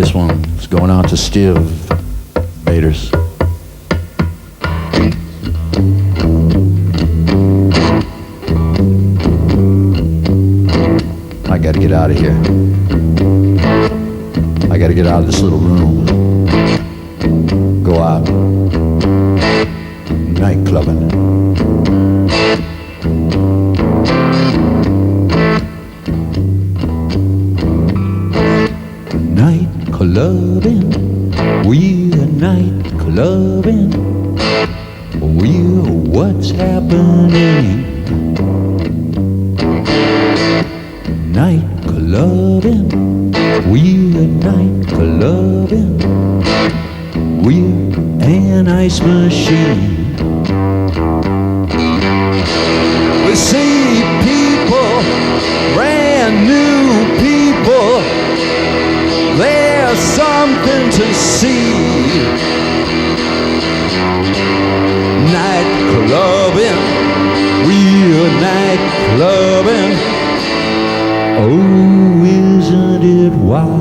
This one's going out to Steve Baders. I gotta get out of here. I gotta get out of this little room. Go out. Night clubbing. Night clubbing. We're night clubbing. We're what's happening. Night clubbing, we're night clubbing, we're an ice machine. We see people, brand new people, there's something to see. Night clubbing, we're night clubbing. Oh, isn't it wild?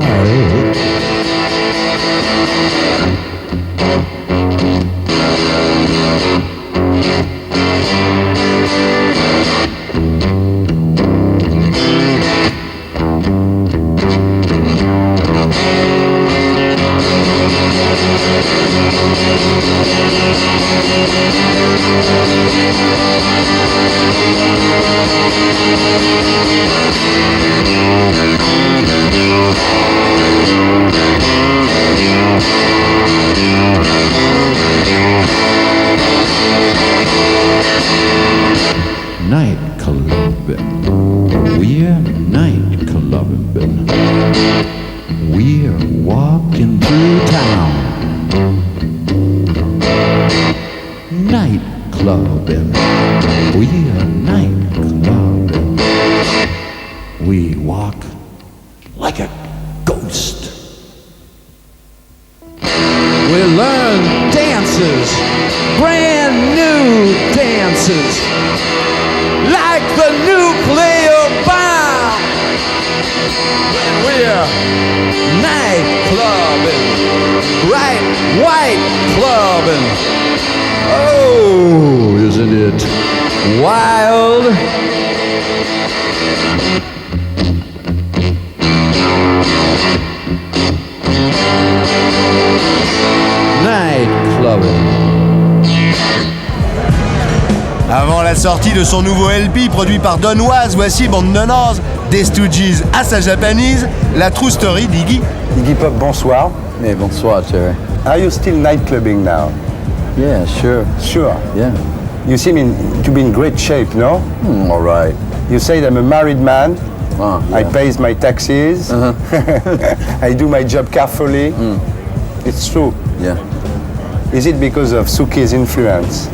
Night clubbing, we're night clubbing, we're walking through town. Night clubbing, we're night clubbing, we walk like a ghost. We learn dances, brand new dances, like the nuclear bomb. When we're night clubbing, bright white clubbing. Oh, isn't it wild? Night clubbing. Avant la sortie de son nouveau LP produit par Don Was, voici Bande de Noise, des Stooges à sa japanese, la true story d'Iggy. Iggy Pop, bonsoir. Hey, bonsoir, Terry. Are you still night clubbing now? Yeah, sure. Sure. Yeah. You seem to be in great shape, no? All right. You said I'm a married man. Yeah. I pay my taxes. I do my job carefully. It's true. Yeah. Is it because of Suki's influence?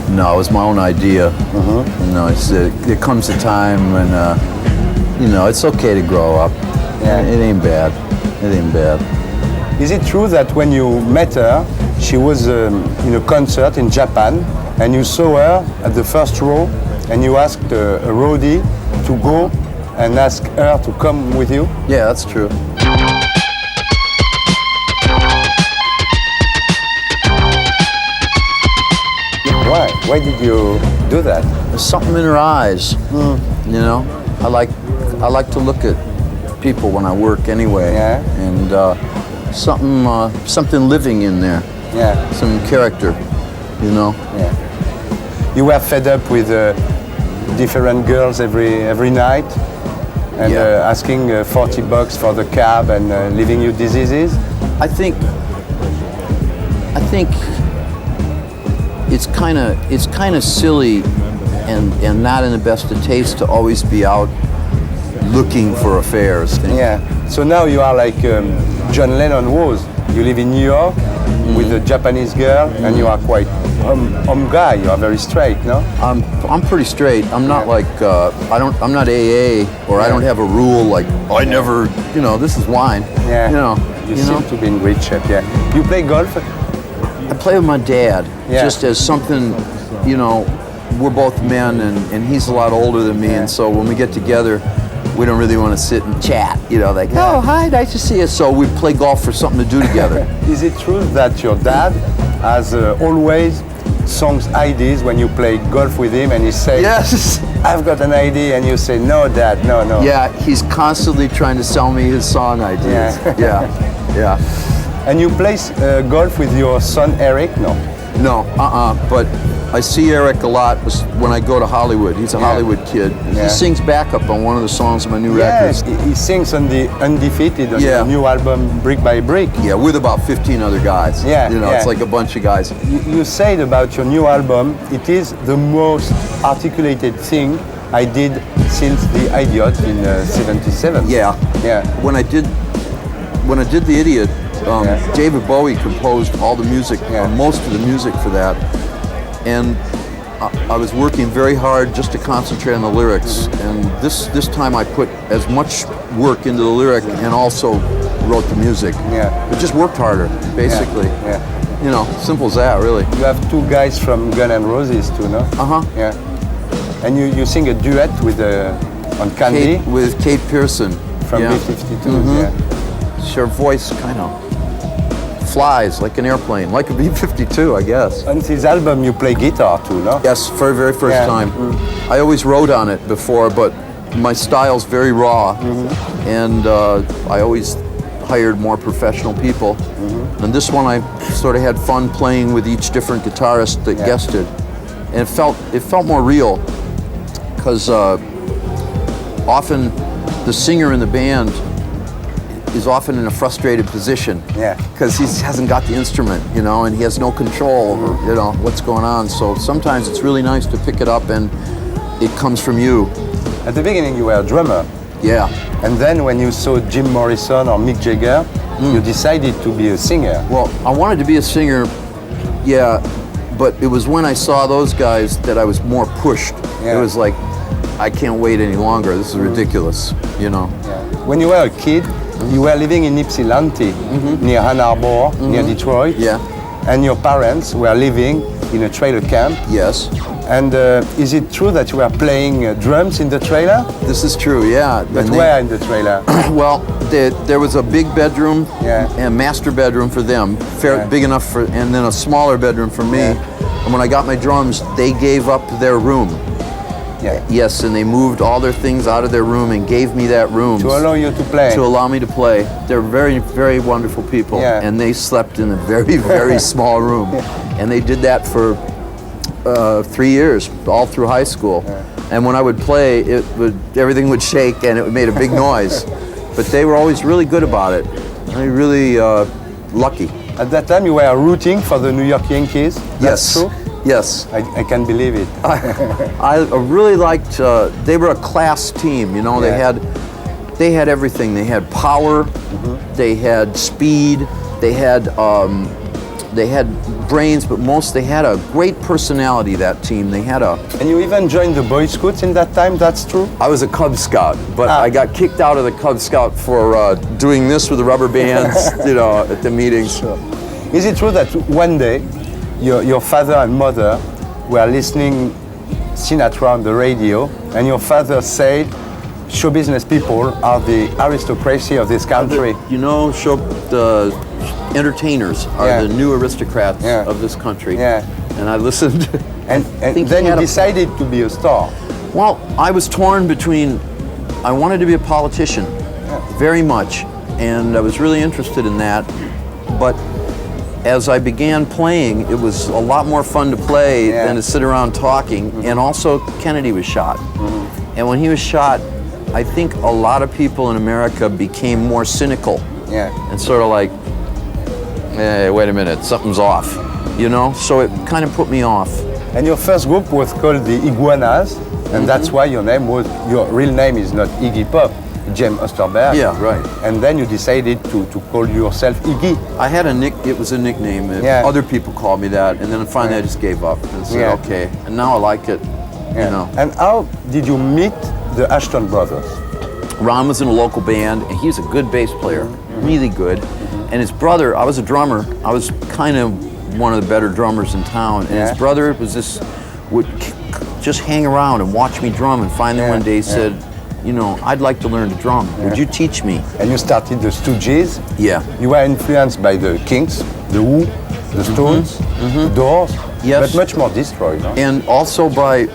No, it was my own idea. You know, there comes a time when, it's okay to grow up. Yeah. It ain't bad. It ain't bad. Is it true that when you met her, she was in a concert in Japan, and you saw her at the first row, and you asked a roadie to go and ask her to come with you? Yeah, that's true. Why? Why did you do that? There's something in her eyes. You know, I like to look at people when I work anyway. Yeah. And something living in there. Yeah. Some character, you know. Yeah. You were fed up with different girls every night, and Yeah. asking $40 for the cab and leaving you diseases. I think it's kind of silly and not in the best of taste to always be out looking for affairs. Yeah. So now you are like John Lennon was. You live in New York with a Japanese girl, and you are quite home guy. You are very straight, no? I'm pretty straight. I'm not like I'm not AA or I don't have a rule like I never. This is wine. Yeah. You seem know. to be in great shape. Yeah. You play golf? I play with my dad, Yeah. just as something, we're both men and he's a lot older than me, Yeah. and so when we get together, we don't really want to sit and chat. You know, like, oh, hi, nice to see you. So we play golf for something to do together. Is it true that your dad has always songs ideas when you play golf with him and he says, Yes. I've got an idea, and you say, no, Dad, no, no. Yeah, he's constantly trying to sell me his song ideas. Yeah. And you play golf with your son Eric? No. No, but I see Eric a lot when I go to Hollywood. He's a Hollywood kid. Yeah. He sings backup on one of the songs on my new Yes, record. he sings on the Undefeated, on Yeah. the new album Brick by Brick. Yeah, with about 15 other guys. Yeah, You know, yeah. it's like a bunch of guys. You said about your new album, it is the most articulated thing I did since The Idiot in '77. Yeah. Yeah. When I did The Idiot, Yeah. David Bowie composed all the music, Yeah. most of the music for that. And I was working very hard just to concentrate on the lyrics. And this time I put as much work into the lyric and also wrote the music. Yeah. It just worked harder, basically. Yeah. You know, simple as that, really. You have two guys from Guns N' Roses too, no? Uh-huh. Yeah. And you sing a duet with on Candy With Kate Pearson. from Yeah. B-52. Mhm. Yeah. Her voice kind of flies like an airplane, like a B-52, I guess. On this album you play guitar too, no? Yes, for the very first Yeah. time. I always wrote on it before, but my style's very raw, and I always hired more professional people. And this one I sort of had fun playing with each different guitarist that guested, and it felt more real, because often the singer in the band is often in a frustrated position. Yeah. Because he hasn't got the instrument, you know, and he has no control over, you know, what's going on. So sometimes it's really nice to pick it up and it comes from you. At the beginning you were a drummer. Yeah. And then when you saw Jim Morrison or Mick Jagger, you decided to be a singer. Well, I wanted to be a singer, yeah, but it was when I saw those guys that I was more pushed. Yeah. It was like, I can't wait any longer. This is ridiculous, you know. Yeah. When you were a kid, you were living in Ypsilanti, near Ann Arbor, near Detroit. Yeah. And your parents were living in a trailer camp. Yes. And is it true that you were playing drums in the trailer? This is true, yeah. But And where in the trailer? Well, there was a big bedroom Yeah. and master bedroom for them, Yeah. big enough for, and then a smaller bedroom for me. Yeah. And when I got my drums, they gave up their room. Yeah. Yes, and they moved all their things out of their room and gave me that room To allow you to play. to allow me to play. They're very, very wonderful people, Yeah. and they slept in a very, very small room, and they did that for 3 years, all through high school. And when I would play, everything would shake and it made a big noise. But they were always really good about it. They really lucky. At that time, you were rooting for the New York Yankees. That's Yes. true. Yes. I can't believe it. I really liked. They were a class team. You know, Yeah. they had everything. They had power. They had speed. They had brains, but they had a great personality. That team. They had a. And you even joined the Boy Scouts in that time. That's true. I was a Cub Scout, but Ah. I got kicked out of the Cub Scout for doing this with the rubber bands. You know, at the meetings. Is it true that one day your father and mother were listening Sinatra on the radio, and your father said, "Show business people are the aristocracy of this country"? You know, the entertainers are Yeah. the new aristocrats Yeah. of this country. Yeah. And I listened. And think then he you had a- decided to be a star. Well, I was torn between, I wanted to be a politician, very much, and I was really interested in that. But as I began playing, it was a lot more fun to play Yeah. than to sit around talking. And also, Kennedy was shot. And when he was shot, I think a lot of people in America became more cynical. Yeah. And sort of like, hey, wait a minute, something's off, you know? So it kind of put me off. And your first group was called the Iguanas, and that's why your real name is not Iggy Pop, James Osterberg. Yeah, right. And then you decided to call yourself Iggy. I had it was a nickname. Yeah. Other people called me that, and then finally I just gave up and said, Yeah. okay. And now I like it, you know. And how did you meet the Ashton brothers? Ron was in a local band, and he's a good bass player, really good. And his brother, I was a drummer. I was kind of one of the better drummers in town. And Yeah. his brother would just hang around and watch me drum. And finally one day he said, you know, I'd like to learn to drum. Would you teach me? And you started the Stooges. Yeah. You were influenced by the Kinks, the Who, the Stones, the Doors, Yes. but much more destroyed. No? And also by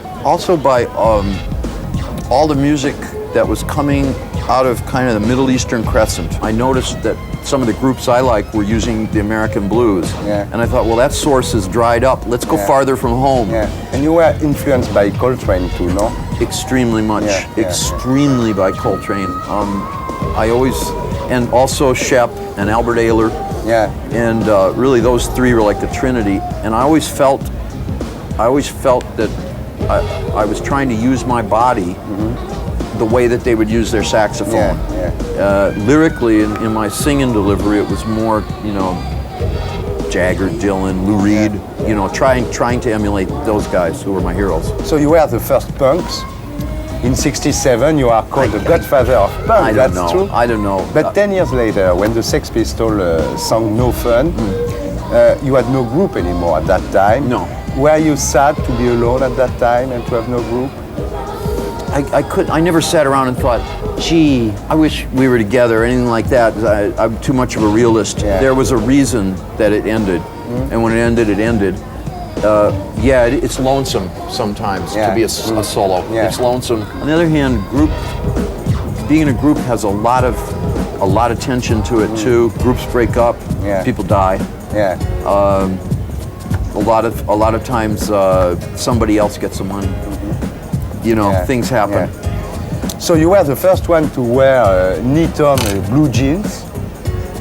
all the music that was coming out of kind of the Middle Eastern crescent. I noticed that some of the groups I like were using the American blues. Yeah. And I thought, well, that source is dried up. Let's go Yeah. farther from home. Yeah. And you were influenced by Coltrane too, no? Extremely much. Yeah, yeah, Extremely by Coltrane. I always, and also Shep and Albert Ayler. Yeah. And really those three were like the Trinity. And I always felt that I was trying to use my body the way that they would use their saxophone. Lyrically, in my singing delivery, it was more, you know, Jagger, Dylan, Lou Reed, you know, trying to emulate those guys who were my heroes. So you were the first punks. In '67, you are called the godfather of punk. I don't That's know. true. I don't know. But 10 years later, when the Sex Pistols sang No Fun, you had no group anymore at that time. No. Were you sad to be alone at that time and to have no group? I never sat around and thought, gee, I wish we were together or anything like that. I'm too much of a realist. Yeah. There was a reason that it ended. And when it ended, it ended. It's lonesome sometimes to be a solo. Yeah. It's lonesome. On the other hand, being in a group has a lot of tension to it too. Groups break up, Yeah. people die. Yeah. A lot of times somebody else gets the money. You know, Yeah. things happen. Yeah. So you were the first one to wear knit-on blue jeans.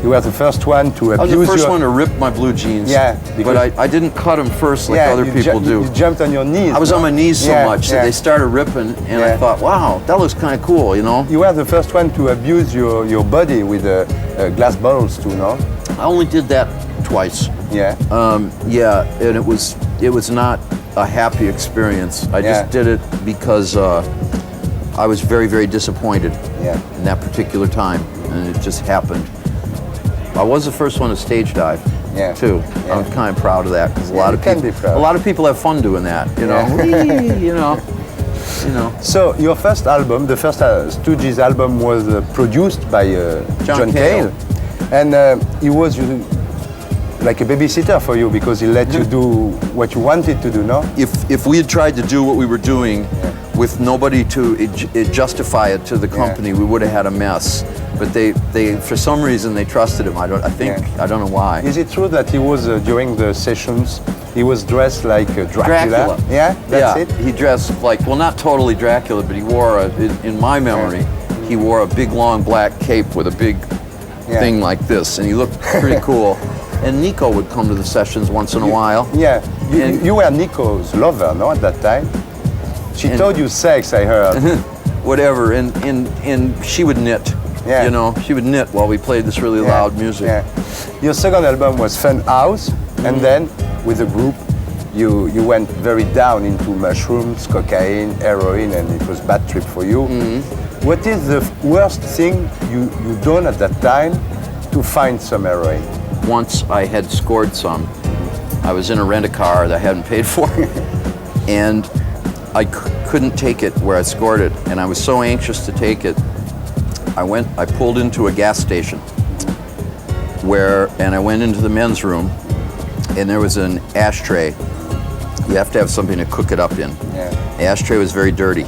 You were the first one to abuse I was the first your... one to rip my blue jeans. Yeah, But because- I didn't cut them first like other people do. You jumped on your knees. I was no? on my knees so Yeah, much yeah. that they started ripping, and I Yeah. thought, wow, that looks kind of cool, you know? You were the first one to abuse your body with glass bottles too, no? I only did that twice. Yeah. And it was not a happy experience. I Yeah. just did it because I was very, very disappointed Yeah. in that particular time, and it just happened. I was the first one to stage dive, Yeah. too. Yeah. I'm kind of proud of that because Yeah, you can be proud. a lot of people have fun doing that, you know. Yeah. Whee, you know. So your first album, the first Stooges album, was produced by John Cale, and he was like a babysitter for you because he let you do what you wanted to do, no? If we had tried to do what we were doing with nobody to justify it to the company, we would have had a mess. But they for some reason they trusted him. I don't know why. Is it true that he was during the sessions? He was dressed like Dracula. Yeah, that's it. He dressed like, well, not totally Dracula, but he wore in my memory, he wore a big long black cape with a big thing like this, and he looked pretty cool. And Nico would come to the sessions once in a while. Yeah, And- you were Nico's lover, no, at that time? She told you sex, I heard. Whatever, and she would knit. Yeah. You know, she would knit while we played this really loud music. Yeah. Your second album was Fun House, and then with the group, you went very down into mushrooms, cocaine, heroin, and it was bad trip for you. What is the worst thing you done at that time to find some heroin? Once I had scored some. I was in a rent-a-car that I hadn't paid for, and I couldn't take it where I scored it, and I was so anxious to take it. I pulled into a gas station and I went into the men's room, and there was an ashtray. You have to have something to cook it up in. Yeah. The ashtray was very dirty,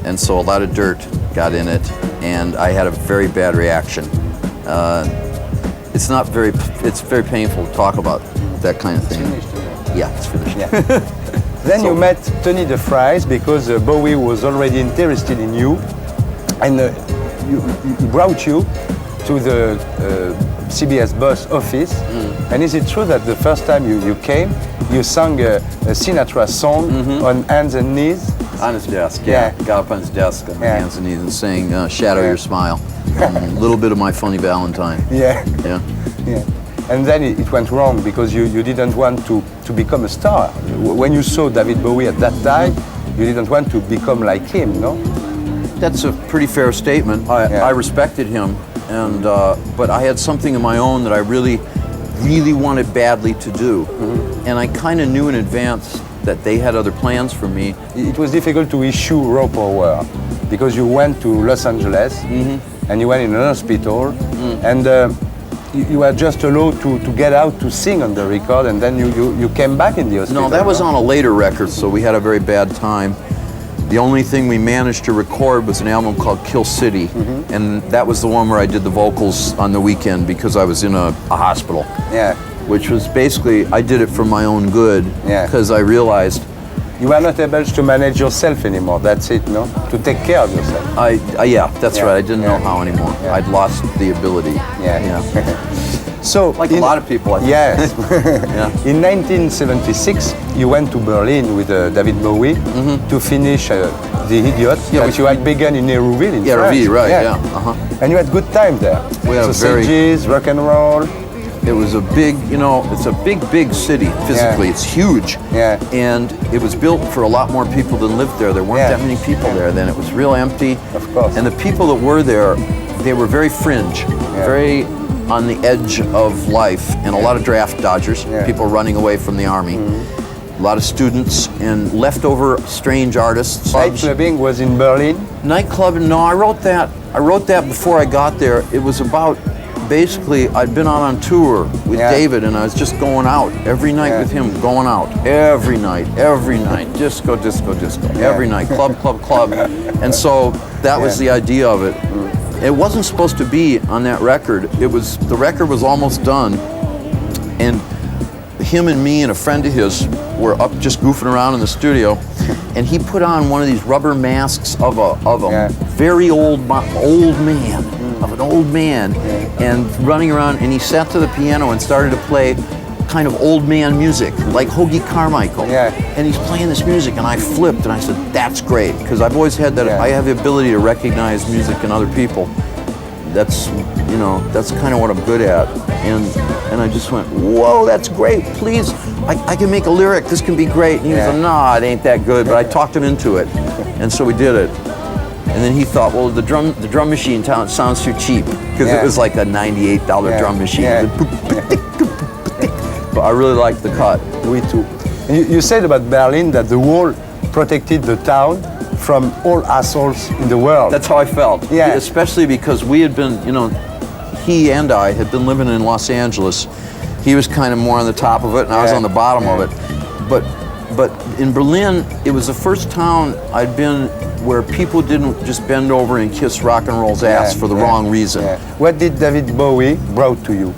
and so a lot of dirt got in it, and I had a very bad reaction. It's very painful to talk about that kind of thing. Yeah, it's finished. Yeah. Then So- you met Tony DeFries because Bowie was already interested in you, and he brought you to the CBS boss office. And is it true that the first time you came, you sang a Sinatra song on hands and knees? On his desk, Yeah. Got up on his desk on my Yeah. hands and knees and sang Shadow Yeah. Your Smile. A little bit of My Funny Valentine. Yeah. Yeah. Yeah. And then it went wrong because you didn't want to become a star. When you saw David Bowie at that time, you didn't want to become like him, no? That's a pretty fair statement. Yeah. I respected him, but I had something of my own that I really, really wanted badly to do. And I kind of knew in advance that they had other plans for me. It was difficult to issue Raw Power because you went to Los Angeles and you went in an hospital and you were just allowed to get out to sing on the record, and then you came back in the hospital. No, that was on a later record, so we had a very bad time. The only thing we managed to record was an album called Kill City, and that was the one where I did the vocals on the weekend because I was in a hospital. Yeah. Which was basically, I did it for my own good, Yeah. because I realized You were not able to manage yourself anymore, that's it, no? To take care of yourself. yeah, that's Yeah, right, I didn't know yeah, how anymore. yeah. I'd lost the ability. Yeah. So, Like a lot of people, I think. Yes. Yeah. In 1976, you went to Berlin with David Bowie to finish The Idiot, Yeah, that which you had begun in Hérouville in Yeah, France. Hérouville, right, yeah, uh-huh. And you had good time there. We had a very- Sausages, rock and roll. It was a big, it's a big city physically. Yeah. It's huge. Yeah. And it was built for a lot more people than lived there. There weren't Yeah. that many people there then. It was real empty. Of course. And the people that were there, they were very fringe, very on the edge of life, and a lot of draft dodgers, Yeah. people running away from the army. A lot of students and leftover strange artists. Nightclubbing was in Berlin. Nightclub, no, I wrote that before I got there. It was about, basically, I'd been on tour with Yeah. David, and I was just going out every night Yeah. with him, going out every night, disco, Yeah. every night, club. And so that was Yeah. the idea of it. It wasn't supposed to be on that record. The record was almost done, and him and me and a friend of his were up just goofing around in the studio, and he put on one of these rubber masks of a Yeah. very old man, and running around, and he sat to the piano and started to play kind of old man music, like Hoagie Carmichael. Yeah. And he's playing this music, and I flipped, and I said, that's great, because I've always had that, Yeah. I have the ability to recognize music in other people. That's kind of what I'm good at. And I just went, whoa, that's great, please, I can make a lyric, this can be great. And he was like, no, it ain't that good, but I talked him into it. And so we did it. And then he thought, well, the drum machine sounds too cheap, because Yeah. it was like a $98 Yeah. drum machine. Yeah. But I really liked the cut. We too. You said about Berlin that the wall protected the town from all assholes in the world. That's how I felt. Yeah. Especially because we had been, he and I had been living in Los Angeles. He was kind of more on the top of it, and I was Yeah. on the bottom of it. But in Berlin, it was the first town I'd been where people didn't just bend over and kiss rock and roll's ass for the wrong reason. Yeah. What did David Bowie brought to you?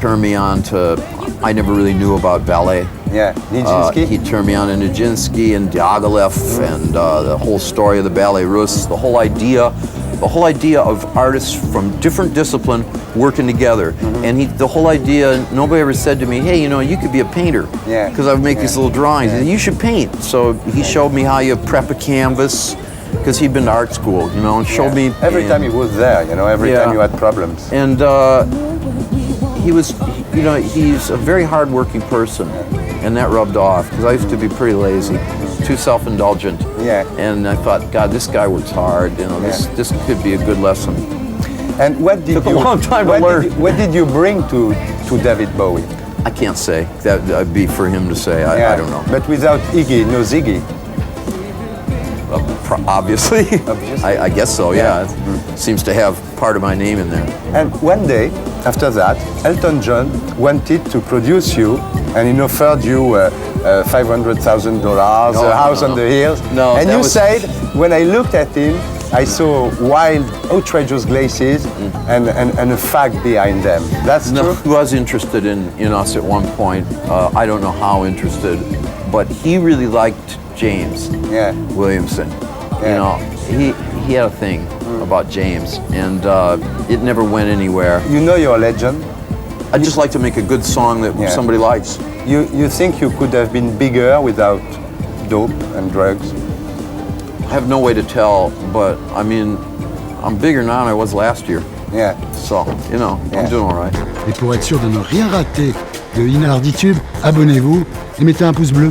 Turned me on to, I never really knew about ballet. Yeah, Nijinsky? He turned me on to Nijinsky and Diaghilev and the whole story of the Ballet Russe, the whole idea of artists from different discipline working together. And the whole idea, nobody ever said to me, hey, you could be a painter. Yeah. Because I would make these little drawings. Yeah. And you should paint. So he showed me how you prep a canvas, because he'd been to art school, and showed me. Every time he was there, every Yeah. time you had problems. And he's a very hard-working person, and that rubbed off, because I used to be pretty lazy, too self-indulgent. Yeah. And I thought, God, this guy works hard. This could be a good lesson. And what did Took a you long time to learn. What did you bring to David Bowie? I can't say. That'd be for him to say. I don't know. But without Iggy, no Ziggy. Obviously. Obviously. I guess so. Yeah. Yeah. It seems to have part of my name in there. And one day, after that, Elton John wanted to produce you, and he offered you $500,000, a house on the hills. No, and that you was- said, when I looked at him, I saw wild, outrageous glasses and a fag behind them. That's No, true? he was interested in us at one point. I don't know how interested, but he really liked James Yeah. Williamson. Yeah. He had a thing about James, and it never went anywhere. You know you're a legend. I'd just like to make a good song that Yeah. somebody likes. You think you could have been bigger without dope and drugs? I have no way to tell, but I mean, I'm bigger now than I was last year. Yeah. So, Yeah. I'm doing all right. Et pour être sûr de ne rien rater de Inarditube, abonnez-vous et mettez un pouce bleu.